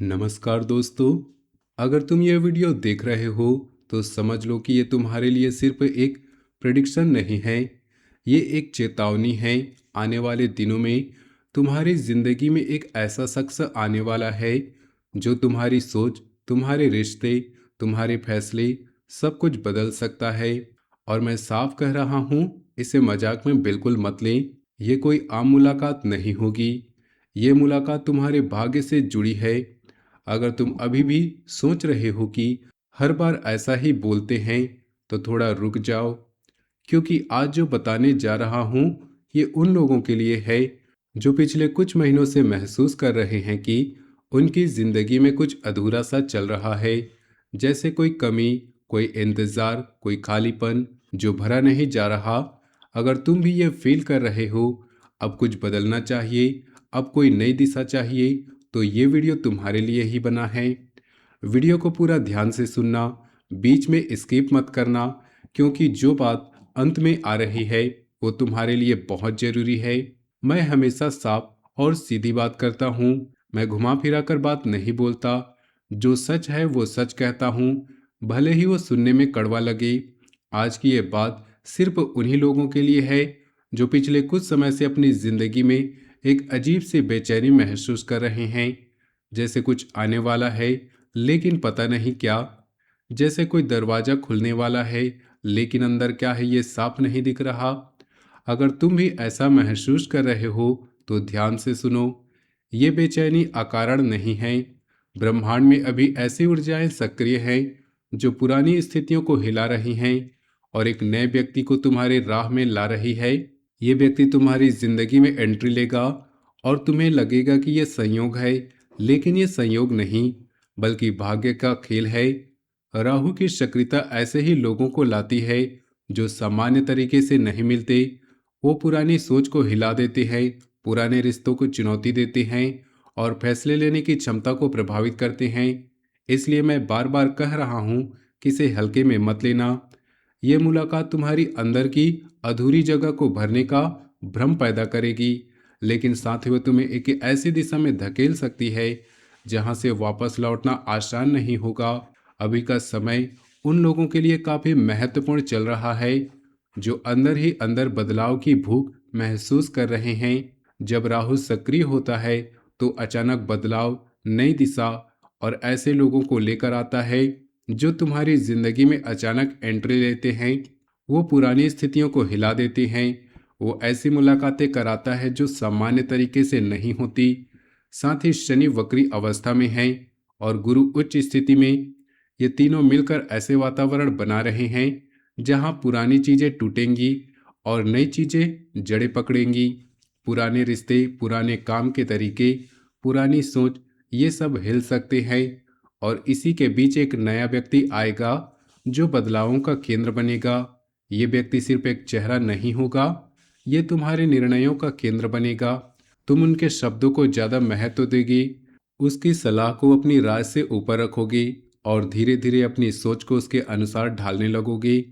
नमस्कार दोस्तों। अगर तुम ये वीडियो देख रहे हो तो समझ लो कि ये तुम्हारे लिए सिर्फ एक प्रेडिक्शन नहीं है। ये एक चेतावनी है। आने वाले दिनों में तुम्हारी ज़िंदगी में एक ऐसा शख्स आने वाला है जो तुम्हारी सोच, तुम्हारे रिश्ते, तुम्हारे फैसले सब कुछ बदल सकता है। और मैं साफ कह रहा हूँ, इसे मजाक में बिल्कुल मत लें। ये कोई आम मुलाकात नहीं होगी। ये मुलाकात तुम्हारे भाग्य से जुड़ी है। अगर तुम अभी भी सोच रहे हो कि हर बार ऐसा ही बोलते हैं, तो थोड़ा रुक जाओ, क्योंकि आज जो बताने जा रहा हूँ ये उन लोगों के लिए है जो पिछले कुछ महीनों से महसूस कर रहे हैं कि उनकी जिंदगी में कुछ अधूरा सा चल रहा है। जैसे कोई कमी, कोई इंतजार, कोई खालीपन जो भरा नहीं जा रहा। अगर तुम भी ये फील कर रहे हो, अब कुछ बदलना चाहिए, अब कोई नई दिशा चाहिए, तो ये वीडियो तुम्हारे लिए ही बना है। वीडियो को पूरा ध्यान से सुनना, बीच में स्किप मत करना, क्योंकि जो बात अंत में आ रही है वो तुम्हारे लिए बहुत जरूरी है। मैं हमेशा साफ और सीधी बात करता हूँ। मैं घुमा फिरा कर बात नहीं बोलता। जो सच है वो सच कहता हूँ, भले ही वो सुनने में कड़वा लगे। आज की ये बात सिर्फ उन्हीं लोगों के लिए है जो पिछले कुछ समय से अपनी जिंदगी में एक अजीब सी बेचैनी महसूस कर रहे हैं। जैसे कुछ आने वाला है लेकिन पता नहीं क्या। जैसे कोई दरवाजा खुलने वाला है लेकिन अंदर क्या है ये साफ नहीं दिख रहा। अगर तुम भी ऐसा महसूस कर रहे हो तो ध्यान से सुनो। ये बेचैनी अकारण नहीं है। ब्रह्मांड में अभी ऐसी ऊर्जाएं सक्रिय हैं जो पुरानी स्थितियों को हिला रही हैं और एक नए व्यक्ति को तुम्हारे राह में ला रही है। ये व्यक्ति तुम्हारी जिंदगी में एंट्री लेगा और तुम्हें लगेगा कि यह संयोग है, लेकिन ये संयोग नहीं बल्कि भाग्य का खेल है। राहु की सक्रियता ऐसे ही लोगों को लाती है जो सामान्य तरीके से नहीं मिलते। वो पुरानी सोच को हिला देते हैं, पुराने रिश्तों को चुनौती देते हैं और फैसले लेने की क्षमता को प्रभावित करते हैं। इसलिए मैं बार बार कह रहा हूँ कि इसे हल्के में मत लेना। ये मुलाकात तुम्हारी अंदर की अधूरी जगह को भरने का भ्रम पैदा करेगी, लेकिन साथ ही वो तुम्हें एक ऐसी दिशा में धकेल सकती है जहां से वापस लौटना आसान नहीं होगा। अभी का समय उन लोगों के लिए काफी महत्वपूर्ण चल रहा है जो अंदर ही अंदर बदलाव की भूख महसूस कर रहे हैं। जब राहु सक्रिय होता है तो अचानक बदलाव, नई दिशा और ऐसे लोगों को लेकर आता है जो तुम्हारी जिंदगी में अचानक एंट्री लेते हैं। वो पुरानी स्थितियों को हिला देते हैं। वो ऐसी मुलाकातें कराता है जो सामान्य तरीके से नहीं होती। साथ ही शनि वक्री अवस्था में है और गुरु उच्च स्थिति में। ये तीनों मिलकर ऐसे वातावरण बना रहे हैं जहां पुरानी चीजें टूटेंगी और नई चीजें जड़ें पकड़ेंगी। पुराने रिश्ते, पुराने काम के तरीके, पुरानी सोच, ये सब हिल सकते हैं और इसी के बीच एक नया व्यक्ति आएगा जो बदलावों का केंद्र बनेगा। ये व्यक्ति सिर्फ एक चेहरा नहीं होगा, ये तुम्हारे निर्णयों का केंद्र बनेगा। तुम उनके शब्दों को ज्यादा महत्व देगी, उसकी सलाह को अपनी राय से ऊपर रखोगी और धीरे धीरे अपनी सोच को उसके अनुसार ढालने लगोगी।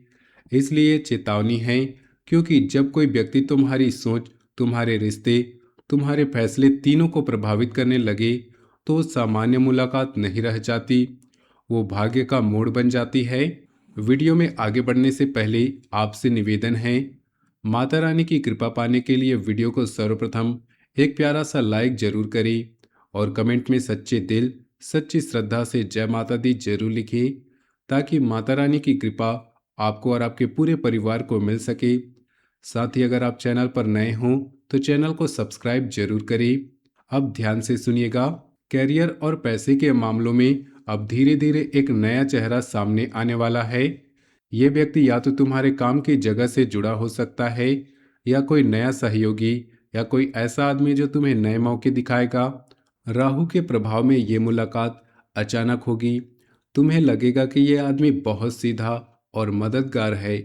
इसलिए चेतावनी है, क्योंकि जब कोई व्यक्ति तुम्हारी सोच, तुम्हारे रिश्ते, तुम्हारे फैसले तीनों को प्रभावित करने लगे तो वो सामान्य मुलाकात नहीं रह जाती, वो भाग्य का मोड़ बन जाती है। वीडियो में आगे बढ़ने से पहले आपसे निवेदन है, माता रानी की कृपा पाने के लिए वीडियो को सर्वप्रथम एक प्यारा सा लाइक जरूर करें और कमेंट में सच्चे दिल, सच्ची श्रद्धा से जय माता दी जरूर लिखें, ताकि माता रानी की कृपा आपको और आपके पूरे परिवार को मिल सके। साथ ही अगर आप चैनल पर नए हों तो चैनल को सब्सक्राइब जरूर करें। अब ध्यान से सुनिएगा। कैरियर और पैसे के मामलों में अब धीरे धीरे एक नया चेहरा सामने आने वाला है। ये व्यक्ति या तो तुम्हारे काम की जगह से जुड़ा हो सकता है या कोई नया सहयोगी या कोई ऐसा आदमी जो तुम्हें नए मौके दिखाएगा। राहु के प्रभाव में ये मुलाकात अचानक होगी। तुम्हें लगेगा कि ये आदमी बहुत सीधा और मददगार है।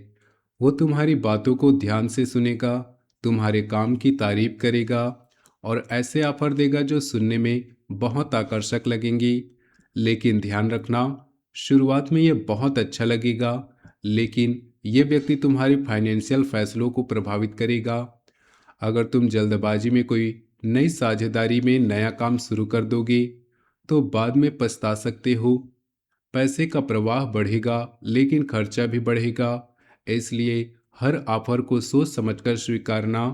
वो तुम्हारी बातों को ध्यान से सुनेगा, तुम्हारे काम की तारीफ करेगा और ऐसे ऑफर देगा जो सुनने में बहुत आकर्षक लगेंगी। लेकिन ध्यान रखना, शुरुआत में ये बहुत अच्छा लगेगा, लेकिन ये व्यक्ति तुम्हारी फाइनेंशियल फैसलों को प्रभावित करेगा। अगर तुम जल्दबाजी में कोई नई साझेदारी में नया काम शुरू कर दोगे तो बाद में पछता सकते हो। पैसे का प्रवाह बढ़ेगा लेकिन खर्चा भी बढ़ेगा। इसलिए हर ऑफर को सोच समझकर स्वीकारना।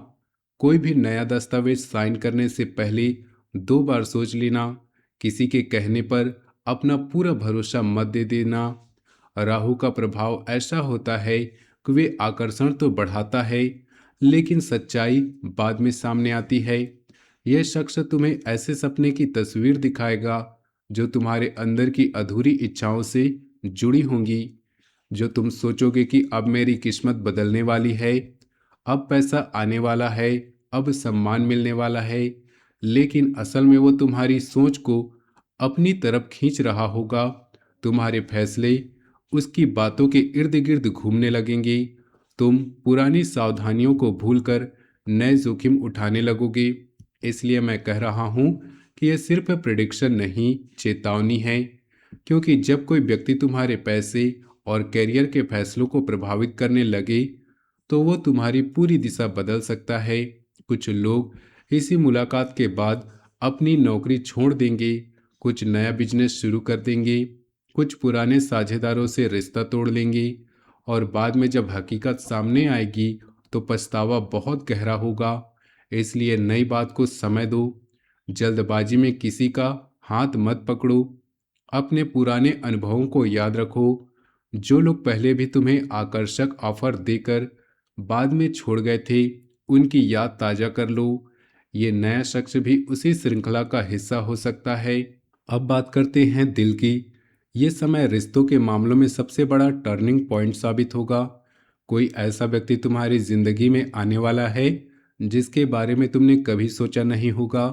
कोई भी नया दस्तावेज साइन करने से पहले 2 बार सोच लेना। किसी के कहने पर अपना पूरा भरोसा मत दे देना। राहु का प्रभाव ऐसा होता है कि वे आकर्षण तो बढ़ाता है लेकिन सच्चाई बाद में सामने आती है। यह शख्स तुम्हें ऐसे सपने की तस्वीर दिखाएगा जो तुम्हारे अंदर की अधूरी इच्छाओं से जुड़ी होंगी। जो तुम सोचोगे कि अब मेरी किस्मत बदलने वाली है, अब पैसा आने वाला है, अब सम्मान मिलने वाला है, लेकिन असल में वो तुम्हारी सोच को अपनी तरफ खींच रहा होगा। तुम्हारे फैसले उसकी बातों के इर्द गिर्द घूमने लगेंगे। तुम पुरानी सावधानियों को भूलकर नए जोखिम उठाने लगोगे। इसलिए मैं कह रहा हूं कि यह सिर्फ प्रिडिक्शन नहीं, चेतावनी है। क्योंकि जब कोई व्यक्ति तुम्हारे पैसे और करियर के फैसलों को प्रभावित करने लगे तो वो तुम्हारी पूरी दिशा बदल सकता है। कुछ लोग इसी मुलाकात के बाद अपनी नौकरी छोड़ देंगे, कुछ नया बिजनेस शुरू कर देंगे, कुछ पुराने साझेदारों से रिश्ता तोड़ लेंगे और बाद में जब हकीकत सामने आएगी तो पछतावा बहुत गहरा होगा। इसलिए नई बात को समय दो। जल्दबाजी में किसी का हाथ मत पकड़ो। अपने पुराने अनुभवों को याद रखो। जो लोग पहले भी तुम्हें आकर्षक ऑफर देकर बाद में छोड़ गए थे, उनकी याद ताज़ा कर लो। ये नया शख्स भी उसी श्रृंखला का हिस्सा हो सकता है। अब बात करते हैं दिल की। ये समय रिश्तों के मामलों में सबसे बड़ा टर्निंग पॉइंट साबित होगा। कोई ऐसा व्यक्ति तुम्हारी जिंदगी में आने वाला है जिसके बारे में तुमने कभी सोचा नहीं होगा।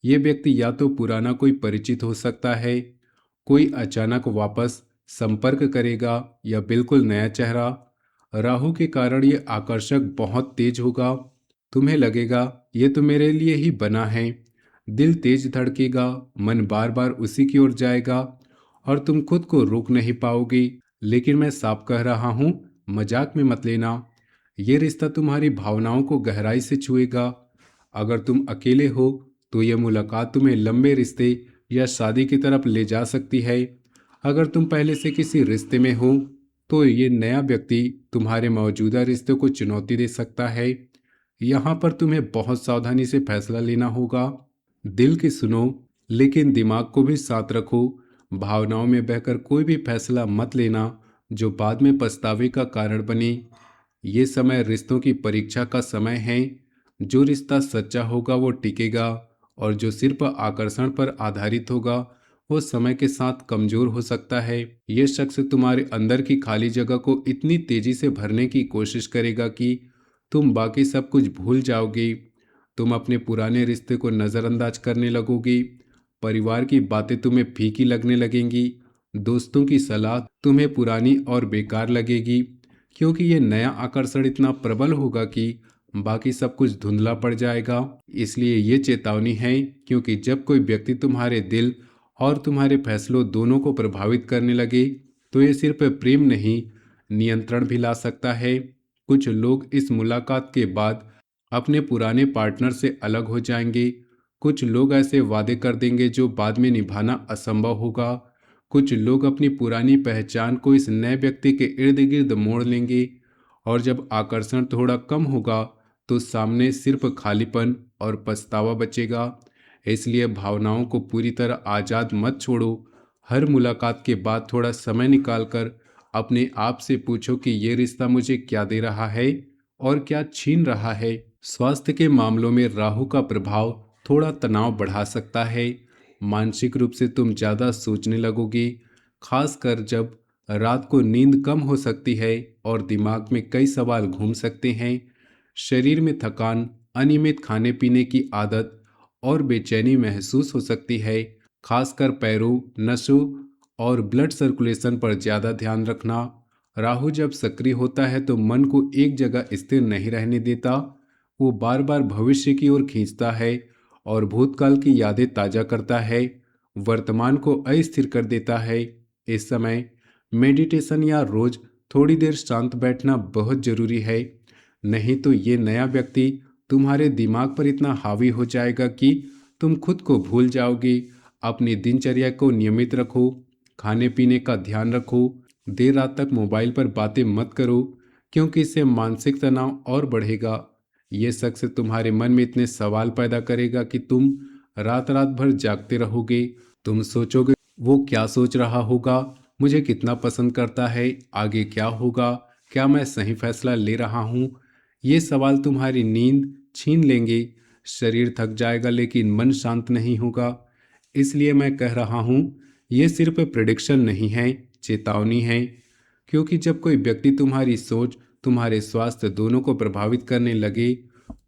ये व्यक्ति या तो पुराना कोई परिचित हो सकता है, कोई अचानक वापस संपर्क करेगा, या बिल्कुल नया चेहरा। राहु के कारण ये आकर्षक बहुत तेज होगा। तुम्हें लगेगा ये तो मेरे लिए ही बना है। दिल तेज धड़केगा, मन बार बार उसी की ओर जाएगा और तुम खुद को रोक नहीं पाओगे। लेकिन मैं साफ कह रहा हूँ, मजाक में मत लेना। ये रिश्ता तुम्हारी भावनाओं को गहराई से छुएगा। अगर तुम अकेले हो तो यह मुलाकात तुम्हें लंबे रिश्ते या शादी की तरफ ले जा सकती है। अगर तुम पहले से किसी रिश्ते में हो तो ये नया व्यक्ति तुम्हारे मौजूदा रिश्ते को चुनौती दे सकता है। यहाँ पर तुम्हें बहुत सावधानी से फैसला लेना होगा। दिल की सुनो लेकिन दिमाग को भी साथ रखो। भावनाओं में बहकर कोई भी फैसला मत लेना जो बाद में पछतावे का कारण बने। ये समय रिश्तों की परीक्षा का समय है। जो रिश्ता सच्चा होगा वो टिकेगा और जो सिर्फ आकर्षण पर आधारित होगा वो समय के साथ कमजोर हो सकता है। ये शख्स तुम्हारे अंदर की खाली जगह को इतनी तेजी से भरने की कोशिश करेगा कि तुम बाकी सब कुछ भूल जाओगे। तुम अपने पुराने रिश्ते को नज़रअंदाज करने लगोगी। परिवार की बातें तुम्हें फीकी लगने लगेंगी। दोस्तों की सलाह तुम्हें पुरानी और बेकार लगेगी, क्योंकि ये नया आकर्षण इतना प्रबल होगा कि बाकी सब कुछ धुंधला पड़ जाएगा। इसलिए ये चेतावनी है, क्योंकि जब कोई व्यक्ति तुम्हारे दिल और तुम्हारे फैसलों दोनों को प्रभावित करने लगे तो ये सिर्फ प्रेम नहीं, नियंत्रण भी ला सकता है। कुछ लोग इस मुलाकात के बाद अपने पुराने पार्टनर से अलग हो जाएंगे। कुछ लोग ऐसे वादे कर देंगे जो बाद में निभाना असंभव होगा। कुछ लोग अपनी पुरानी पहचान को इस नए व्यक्ति के इर्द गिर्द मोड़ लेंगे और जब आकर्षण थोड़ा कम होगा तो सामने सिर्फ खालीपन और पछतावा बचेगा। इसलिए भावनाओं को पूरी तरह आज़ाद मत छोड़ो। हर मुलाकात के बाद थोड़ा समय निकालकर अपने आप से पूछो कि ये रिश्ता मुझे क्या दे रहा है और क्या छीन रहा है। स्वास्थ्य के मामलों में राहु का प्रभाव थोड़ा तनाव बढ़ा सकता है। मानसिक रूप से तुम ज़्यादा सोचने लगोगे, खासकर जब रात को नींद कम हो सकती है और दिमाग में कई सवाल घूम सकते हैं। शरीर में थकान, अनियमित खाने पीने की आदत और बेचैनी महसूस हो सकती है। खासकर पैरों, नसों और ब्लड सर्कुलेशन पर ज़्यादा ध्यान रखना। राहु जब सक्रिय होता है तो मन को एक जगह स्थिर नहीं रहने देता। वो बार बार भविष्य की ओर खींचता है और भूतकाल की यादें ताज़ा करता है, वर्तमान को अस्थिर कर देता है। इस समय मेडिटेशन या रोज थोड़ी देर शांत बैठना बहुत जरूरी है। नहीं तो ये नया व्यक्ति तुम्हारे दिमाग पर इतना हावी हो जाएगा कि तुम खुद को भूल जाओगे। अपनी दिनचर्या को नियमित रखो, खाने पीने का ध्यान रखो, देर रात तक मोबाइल पर बातें मत करो क्योंकि इससे मानसिक तनाव और बढ़ेगा। ये शख्स तुम्हारे मन में इतने सवाल पैदा करेगा कि तुम रात रात भर जागते रहोगे। तुम सोचोगे वो क्या सोच रहा होगा, मुझे कितना पसंद करता है, आगे क्या होगा, क्या मैं सही फैसला ले रहा हूँ। ये सवाल तुम्हारी नींद छीन लेंगे। शरीर थक जाएगा लेकिन मन शांत नहीं होगा। इसलिए मैं कह रहा हूँ, ये सिर्फ प्रिडिक्शन नहीं है, चेतावनी है। क्योंकि जब कोई व्यक्ति तुम्हारी सोच, तुम्हारे स्वास्थ्य दोनों को प्रभावित करने लगे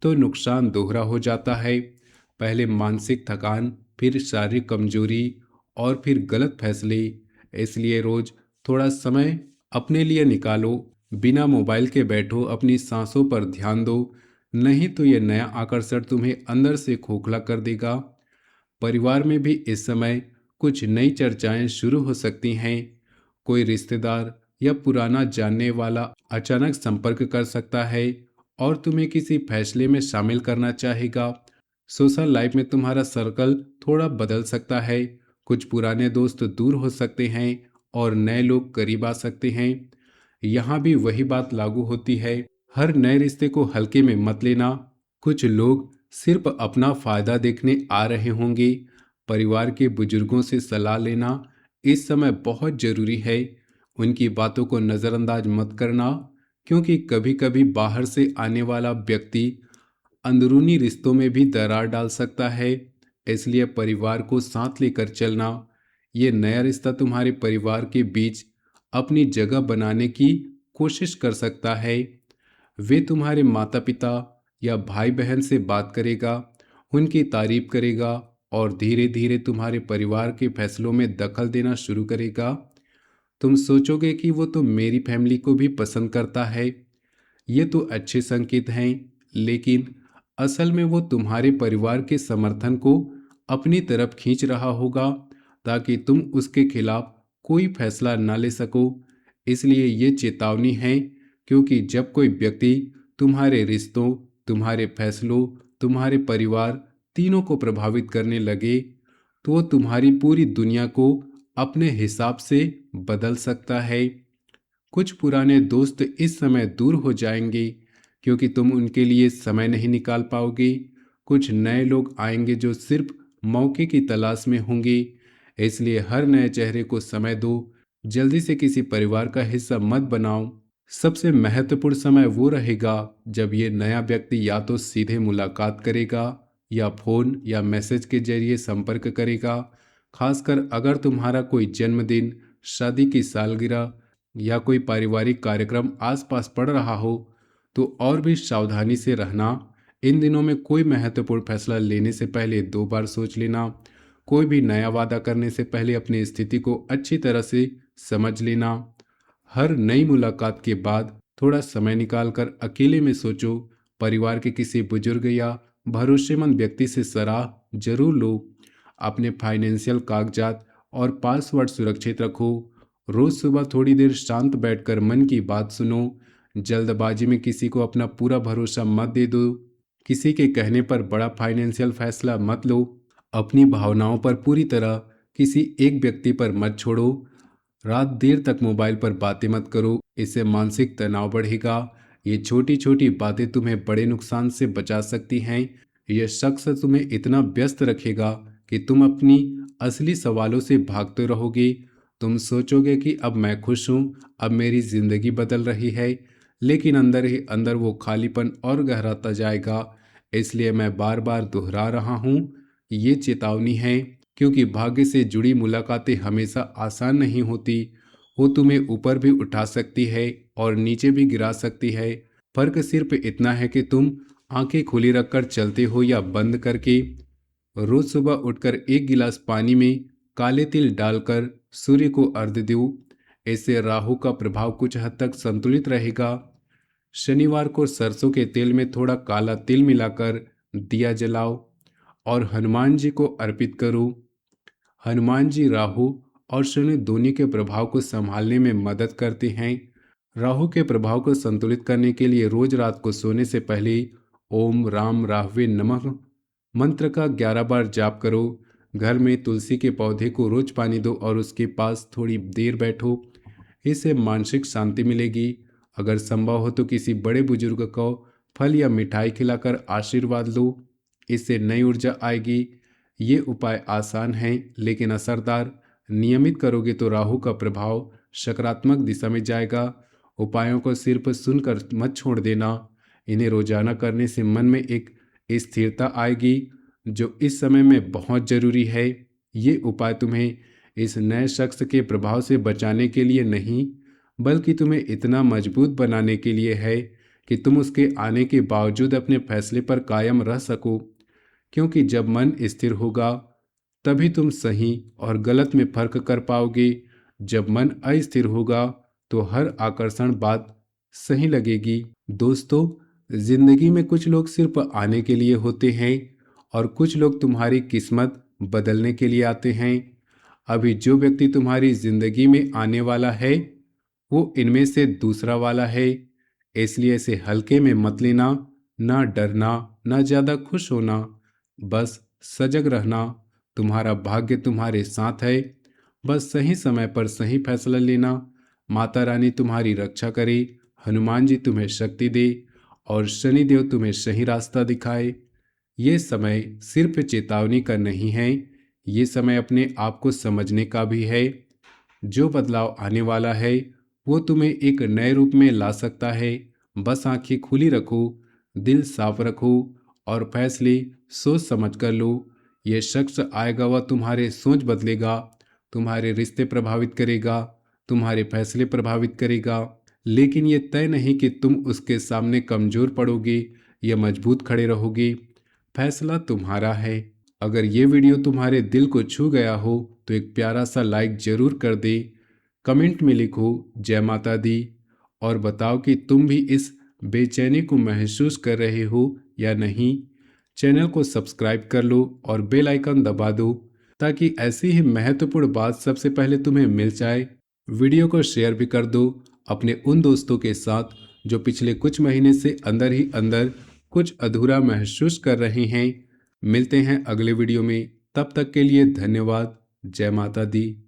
तो नुकसान दोहरा हो जाता है। पहले मानसिक थकान, फिर शारीरिक कमजोरी और फिर गलत फैसले। इसलिए रोज थोड़ा समय अपने लिए निकालो, बिना मोबाइल के बैठो, अपनी सांसों पर ध्यान दो। नहीं तो ये नया आकर्षण तुम्हें अंदर से खोखला कर देगा। परिवार में भी इस समय कुछ नई चर्चाएं शुरू हो सकती हैं। कोई रिश्तेदार या पुराना जानने वाला अचानक संपर्क कर सकता है और तुम्हें किसी फैसले में शामिल करना चाहेगा। सोशल लाइफ में तुम्हारा सर्कल थोड़ा बदल सकता है। कुछ पुराने दोस्त दूर हो सकते हैं और नए लोग करीब आ सकते हैं। यहाँ भी वही बात लागू होती है, हर नए रिश्ते को हल्के में मत लेना। कुछ लोग सिर्फ अपना फायदा देखने आ रहे होंगे। परिवार के बुजुर्गों से सलाह लेना इस समय बहुत जरूरी है। उनकी बातों को नज़रअंदाज मत करना, क्योंकि कभी कभी बाहर से आने वाला व्यक्ति अंदरूनी रिश्तों में भी दरार डाल सकता है। इसलिए परिवार को साथ लेकर चलना। ये नया रिश्ता तुम्हारे परिवार के बीच अपनी जगह बनाने की कोशिश कर सकता है। वे तुम्हारे माता पिता या भाई बहन से बात करेगा, उनकी तारीफ करेगा और धीरे धीरे तुम्हारे परिवार के फैसलों में दखल देना शुरू करेगा। तुम सोचोगे कि वो तो मेरी फैमिली को भी पसंद करता है, ये तो अच्छे संकेत हैं। लेकिन असल में वो तुम्हारे परिवार के समर्थन को अपनी तरफ खींच रहा होगा ताकि तुम उसके खिलाफ कोई फैसला न ले सको। इसलिए ये चेतावनी है, क्योंकि जब कोई व्यक्ति तुम्हारे रिश्तों, तुम्हारे फैसलों, तुम्हारे परिवार तीनों को प्रभावित करने लगे तो वो तुम्हारी पूरी दुनिया को अपने हिसाब से बदल सकता है। कुछ पुराने दोस्त इस समय दूर हो जाएंगे क्योंकि तुम उनके लिए समय नहीं निकाल पाओगे। कुछ नए लोग आएंगे जो सिर्फ मौके की तलाश में होंगे। इसलिए हर नए चेहरे को समय दो, जल्दी से किसी परिवार का हिस्सा मत बनाओ। सबसे महत्वपूर्ण समय वो रहेगा जब ये नया व्यक्ति या तो सीधे मुलाकात करेगा या फोन या मैसेज के जरिए संपर्क करेगा। खासकर अगर तुम्हारा कोई जन्मदिन, शादी की सालगिरह या कोई पारिवारिक कार्यक्रम आसपास पड़ रहा हो तो और भी सावधानी से रहना। इन दिनों में कोई महत्वपूर्ण फैसला लेने से पहले 2 बार सोच लेना। कोई भी नया वादा करने से पहले अपनी स्थिति को अच्छी तरह से समझ लेना। हर नई मुलाकात के बाद थोड़ा समय निकालकर अकेले में सोचो। परिवार के किसी बुजुर्ग या भरोसेमंद व्यक्ति से सलाह जरूर लो। अपने फाइनेंशियल कागजात और पासवर्ड सुरक्षित रखो। रोज सुबह थोड़ी देर शांत बैठकर मन की बात सुनो। जल्दबाजी में किसी को अपना पूरा भरोसा मत दे दो। किसी के कहने पर बड़ा फाइनेंशियल फैसला मत लो। अपनी भावनाओं पर पूरी तरह किसी एक व्यक्ति पर मत छोड़ो। रात देर तक मोबाइल पर बातें मत करो, इससे मानसिक तनाव बढ़ेगा। ये छोटी छोटी बातें तुम्हें बड़े नुकसान से बचा सकती हैं। यह शख्स तुम्हें इतना व्यस्त रखेगा कि तुम अपनी असली सवालों से भागते रहोगे। तुम सोचोगे कि अब मैं खुश हूँ, अब मेरी जिंदगी बदल रही है, लेकिन अंदर ही अंदर वो खालीपन और गहराता जाएगा। इसलिए मैं बार बार दोहरा रहा हूँ, ये चेतावनी है, क्योंकि भाग्य से जुड़ी मुलाकातें हमेशा आसान नहीं होती। वो तुम्हें ऊपर भी उठा सकती है और नीचे भी गिरा सकती है। फर्क सिर्फ इतना है कि तुम आंखें खुली रखकर चलते हो या बंद करके। रोज सुबह उठकर एक गिलास पानी में काले तिल डालकर सूर्य को अर्घ्य दो। इससे राहु का प्रभाव कुछ हद तक संतुलित रहेगा। शनिवार को सरसों के तेल में थोड़ा काला तिल मिलाकर दिया जलाओ और हनुमान जी को अर्पित करो। हनुमान जी राहु और शनि दोनों के प्रभाव को संभालने में मदद करते हैं। राहु के प्रभाव को संतुलित करने के लिए रोज रात को सोने से पहले ओम राम राहवे नमः मंत्र का 11 बार जाप करो। घर में तुलसी के पौधे को रोज पानी दो और उसके पास थोड़ी देर बैठो। इससे मानसिक शांति मिलेगी। अगर संभव हो तो किसी बड़े बुजुर्ग को फल या मिठाई खिलाकर आशीर्वाद लो। इससे नई ऊर्जा आएगी। ये उपाय आसान हैं लेकिन असरदार। नियमित करोगे तो राहु का प्रभाव सकारात्मक दिशा में जाएगा। उपायों को सिर्फ सुनकर मत छोड़ देना। इन्हें रोजाना करने से मन में एक स्थिरता आएगी जो इस समय में बहुत जरूरी है। ये उपाय तुम्हें इस नए शख्स के प्रभाव से बचाने के लिए नहीं, बल्कि तुम्हें इतना मजबूत बनाने के लिए है कि तुम उसके आने के बावजूद अपने फैसले पर कायम रह सको। क्योंकि जब मन स्थिर होगा तभी तुम सही और गलत में फर्क कर पाओगे। जब मन अस्थिर होगा तो हर आकर्षण बात सही लगेगी। दोस्तों, जिंदगी में कुछ लोग सिर्फ आने के लिए होते हैं और कुछ लोग तुम्हारी किस्मत बदलने के लिए आते हैं। अभी जो व्यक्ति तुम्हारी जिंदगी में आने वाला है वो इनमें से दूसरा वाला है। इसलिए इसे हल्के में मत लेना। ना डरना, ना ज्यादा खुश होना, बस सजग रहना। तुम्हारा भाग्य तुम्हारे साथ है। बस सही समय पर सही फैसला लेना। माता रानी तुम्हारी रक्षा करे, हनुमान जी तुम्हें शक्ति दे और शनिदेव तुम्हें सही रास्ता दिखाए। ये समय सिर्फ चेतावनी का नहीं है, ये समय अपने आप को समझने का भी है। जो बदलाव आने वाला है वो तुम्हें एक नए रूप में ला सकता है। बस आंखें खुली रखो, दिल साफ रखो और फैसले सोच समझ कर लो। ये शख्स आएगा, वह तुम्हारे सोच बदलेगा, तुम्हारे रिश्ते प्रभावित करेगा, तुम्हारे फैसले प्रभावित करेगा। लेकिन ये तय नहीं कि तुम उसके सामने कमजोर पड़ोगे या मजबूत खड़े रहोगे। फैसला तुम्हारा है। अगर ये वीडियो तुम्हारे दिल को छू गया हो तो एक प्यारा सा लाइक जरूर कर दे। कमेंट में लिखो जय माता दी और बताओ कि तुम भी इस बेचैनी को महसूस कर रहे हो या नहीं। चैनल को सब्सक्राइब कर लो और बेल आइकन दबा दो ताकि ऐसी ही महत्वपूर्ण बात सबसे पहले तुम्हें मिल जाए। वीडियो को शेयर भी कर दो अपने उन दोस्तों के साथ जो पिछले कुछ महीने से अंदर ही अंदर कुछ अधूरा महसूस कर रहे हैं। मिलते हैं अगले वीडियो में, तब तक के लिए धन्यवाद। जय माता दी।